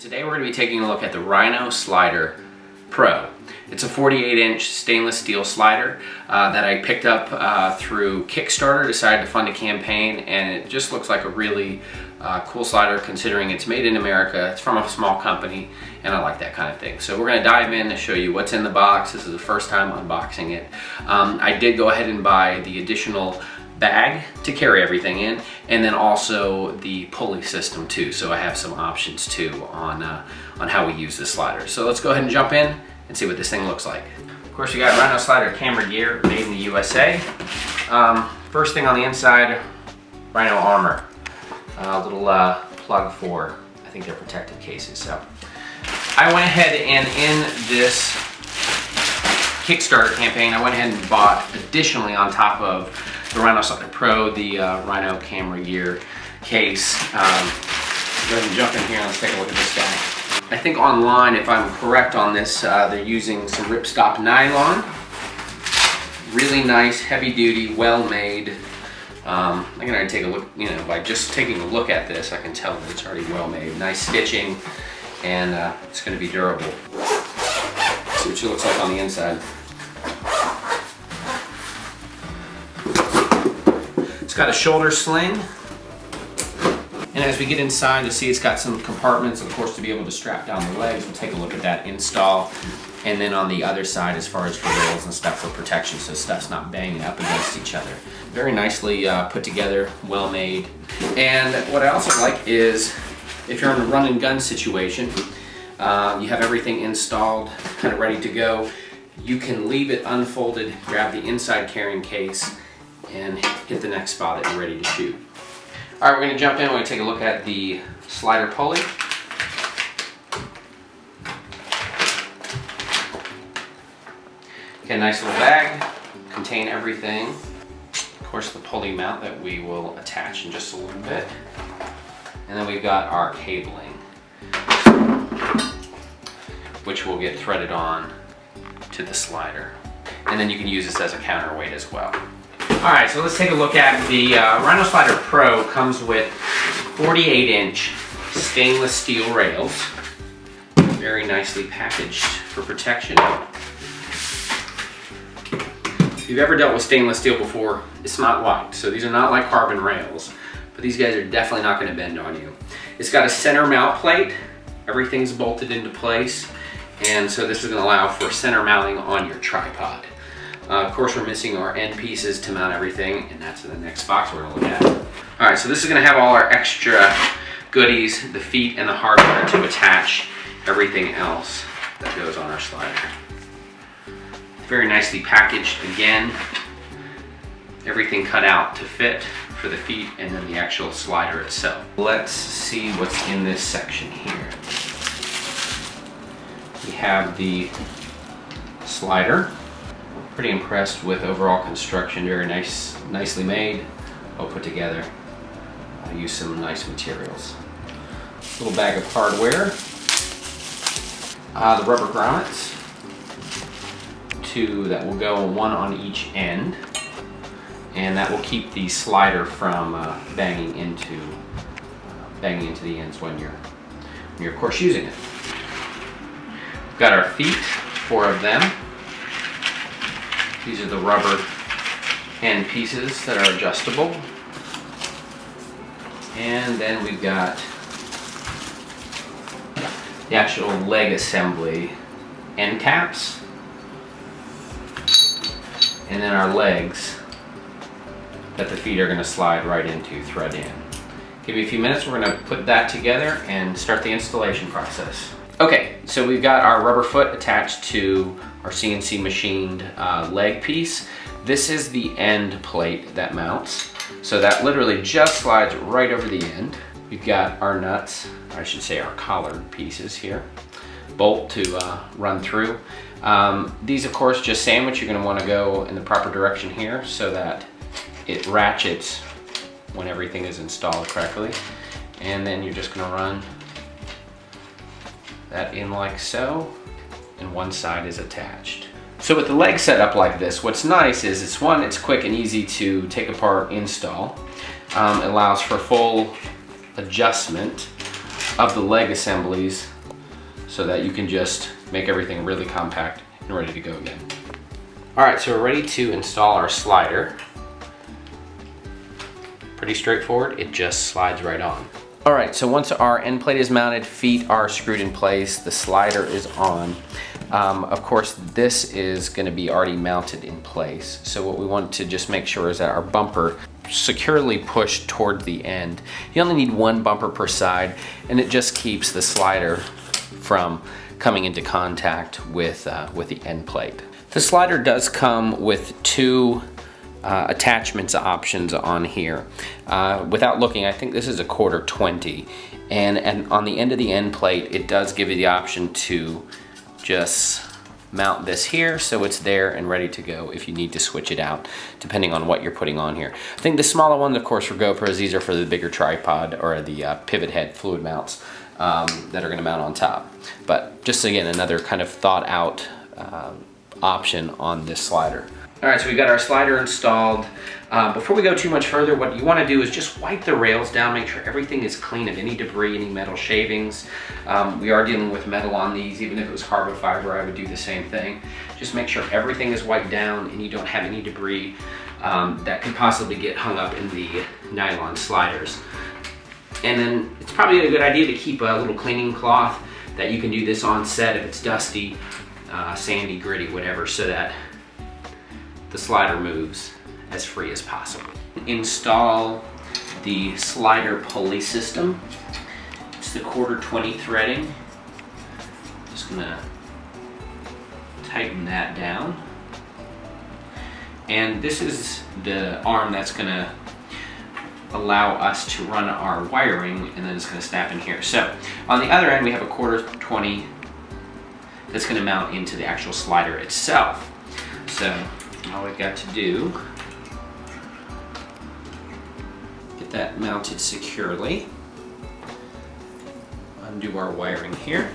Today we're going to be taking a look at the Rhino Slider Pro. It's a 48-inch stainless steel slider that I picked up through Kickstarter, decided to fund a campaign, and it just looks like a really cool slider considering it's made in America, it's from a small company, and I like that kind of thing. So we're going to dive in and show you what's in the box. This is the first time unboxing it. I did go ahead and buy the additional bag to carry everything in, and then also the pulley system too, so I have some options too on how we use this slider. So let's go ahead and jump in and see what this thing looks like. Of course, we got Rhino Slider camera gear made in the USA. First thing on the inside, Rhino armor. A little plug for, I think they're protective cases. So I went ahead and in this Kickstarter campaign, I went ahead and bought additionally on top of the Rhino Slider Pro, the Rhino camera gear case. Go ahead and jump in here and let's take a look at this guy. I think online, if I'm correct on this, they're using some ripstop nylon. Really nice, heavy duty, well made. I can already take a look, you know, by just taking a look at this, I can tell that it's already well made. Nice stitching, and it's going to be durable. Let's see what she looks like on the inside. It's got a shoulder sling, and as we get inside, you'll see it's got some compartments, of course, to be able to strap down the legs. We'll take a look at that install, and then on the other side, as far as for rails and stuff for protection, so stuff's not banging up against each other. Very nicely put together, well made. And what I also like is, if you're in a run and gun situation, you have everything installed, kind of ready to go. You can leave it unfolded, grab the inside carrying case, and hit the next spot that you're ready to shoot. All right, we're gonna jump in, we're gonna take a look at the slider pulley. Okay, nice little bag, contain everything. Of course, the pulley mount that we will attach in just a little bit. And then we've got our cabling, which will get threaded on to the slider. And then you can use this as a counterweight as well. All right, so let's take a look at the Rhino Slider Pro. Comes with 48-inch stainless steel rails, very nicely packaged for protection. If you've ever dealt with stainless steel before, it's not white, so these are not like carbon rails, but these guys are definitely not going to bend on you. It's got a center mount plate, everything's bolted into place, and so this is going to allow for center mounting on your tripod. Of course, we're missing our end pieces to mount everything, and that's in the next box we're going to look at. All right, so this is going to have all our extra goodies, the feet and the hardware to attach everything else that goes on our slider. Very nicely packaged again. Everything cut out to fit for the feet and then the actual slider itself. Let's see what's in this section here. We have the slider. Pretty impressed with overall construction, very nicely made, well put together. I use some nice materials. Little bag of hardware. The rubber grommets, two that will go one on each end, and that will keep the slider from banging into the ends when you're of course using it. We've got our feet, 4 of them. These are the rubber end pieces that are adjustable. And then we've got the actual leg assembly end caps. And then our legs that the feet are going to slide right into, thread in. Give me a few minutes, we're going to put that together and start the installation process. Okay, so we've got our rubber foot attached to our CNC machined leg piece. This is the end plate that mounts. So that literally just slides right over the end. We've got our nuts, or I should say our collared pieces here. Bolt to run through. These of course just sandwich. You're gonna wanna go in the proper direction here so that it ratchets when everything is installed correctly. And then you're just gonna run that in like so, and one side is attached. So with the leg set up like this, what's nice is it's quick and easy to take apart, install. It allows for full adjustment of the leg assemblies so that you can just make everything really compact and ready to go again. All right, so we're ready to install our slider. Pretty straightforward, it just slides right on. All right, so once our end plate is mounted, feet are screwed in place, the slider is on. Of course, this is gonna be already mounted in place. So what we want to just make sure is that our bumper securely pushed toward the end. You only need one bumper per side, and it just keeps the slider from coming into contact with the end plate. The slider does come with two attachments options on here. Without looking, I think this is a 1/4 20, and on the end of the end plate, it does give you the option to just mount this here so it's there and ready to go if you need to switch it out depending on what you're putting on here. I think the smaller one, of course, for GoPros, these are for the bigger tripod or the pivot head fluid mounts that are going to mount on top. But just again, another kind of thought out option on this slider. All right, so we got our slider installed. Before we go too much further, what you want to do is just wipe the rails down, make sure everything is clean of any debris, any metal shavings. We are dealing with metal on these. Even if it was carbon fiber, I would do the same thing. Just make sure everything is wiped down and you don't have any debris that could possibly get hung up in the nylon sliders. And then it's probably a good idea to keep a little cleaning cloth that you can do this on set if it's dusty, sandy, gritty, whatever, so that the slider moves as free as possible. Install the slider pulley system. It's the 1/4 20 threading. Just gonna tighten that down. And this is the arm that's gonna allow us to run our wiring, and then it's gonna snap in here. So on the other end, we have a 1/4 20 that's gonna mount into the actual slider itself. So all we've got to do, get that mounted securely, undo our wiring here,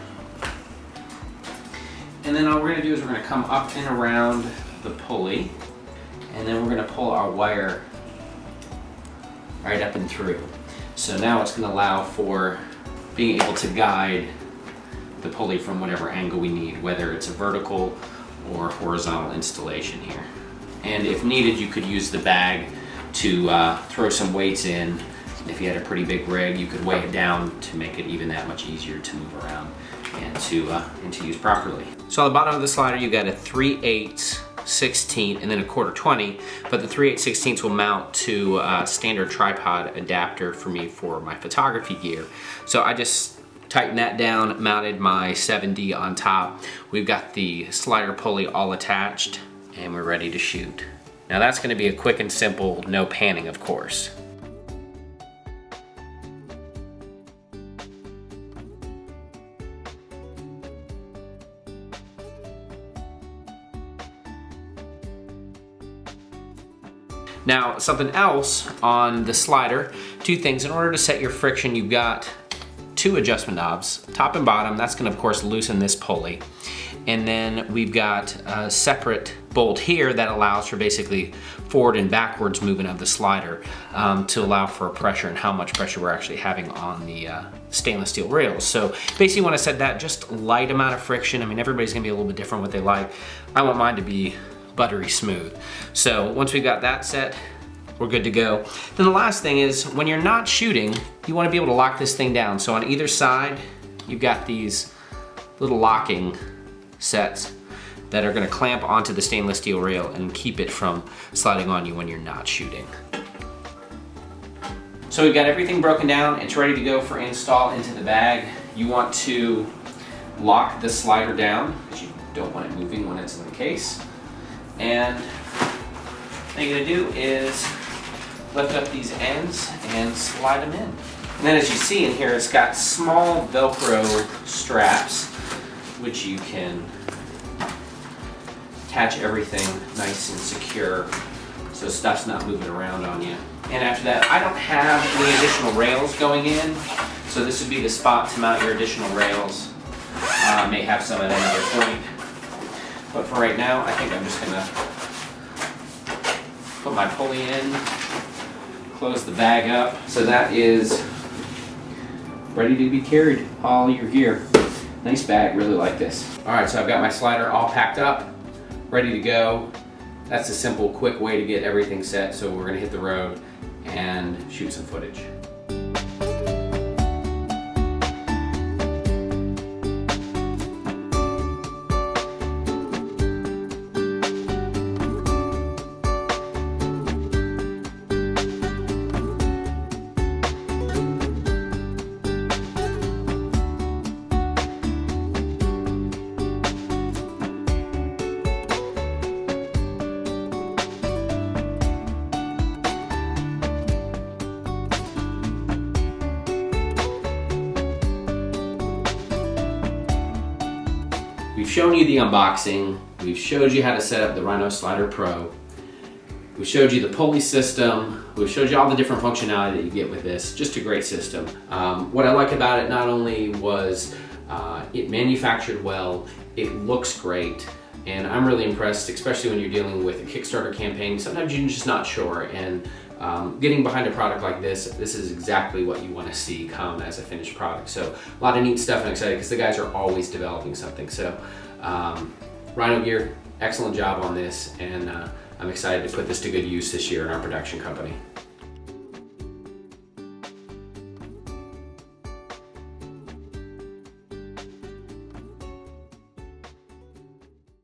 and then all we're going to do is we're going to come up and around the pulley, and then we're going to pull our wire right up and through. So now it's going to allow for being able to guide the pulley from whatever angle we need, whether it's a vertical or horizontal installation here. And if needed, you could use the bag to throw some weights in. If you had a pretty big rig, you could weigh it down to make it even that much easier to move around and to use properly. So on the bottom of the slider, you got a 3/8, 16, and then a 1/4 20, but the 3/8 16 will mount to a standard tripod adapter for me for my photography gear. So I just tightened that down, mounted my 7D on top. We've got the slider pulley all attached, and we're ready to shoot. Now that's going to be a quick and simple, no panning, of course. Now, something else on the slider, two things. In order to set your friction, you've got two adjustment knobs, top and bottom. That's going to, of course, loosen this pulley. And then we've got a separate bolt here that allows for basically forward and backwards movement of the slider to allow for pressure and how much pressure we're actually having on the stainless steel rails. So basically when I said that, just light amount of friction. I mean, everybody's gonna be a little bit different what they like. I want mine to be buttery smooth. So once we've got that set, we're good to go. Then the last thing is when you're not shooting, you wanna be able to lock this thing down. So on either side, you've got these little locking sets that are going to clamp onto the stainless steel rail and keep it from sliding on you when you're not shooting. So we've got everything broken down. It's ready to go for install into the bag. You want to lock the slider down because you don't want it moving when it's in the case. And what you're going to do is lift up these ends and slide them in. And then as you see in here, it's got small Velcro straps which you can attach everything nice and secure so stuff's not moving around on you. And after that, I don't have any additional rails going in, so this would be the spot to mount your additional rails. I may have some at another point, but for right now, I think I'm just gonna put my pulley in, close the bag up, so that is ready to be carried, all your gear. Nice bag, really like this. All right, so I've got my slider all packed up, ready to go. That's a simple, quick way to get everything set. So we're gonna hit the road and shoot some footage. We've shown you the unboxing, we've showed you how to set up the Rhino Slider Pro, we showed you the pulley system, we've showed you all the different functionality that you get with this. Just a great system. What I like about it not only was it manufactured well, it looks great, and I'm really impressed, especially when you're dealing with a Kickstarter campaign. Sometimes you're just not sure, and getting behind a product like this is exactly what you want to see come as a finished product. So a lot of neat stuff, and I'm excited because the guys are always developing something. So Rhino Gear, excellent job on this, and I'm excited to put this to good use this year in our production company.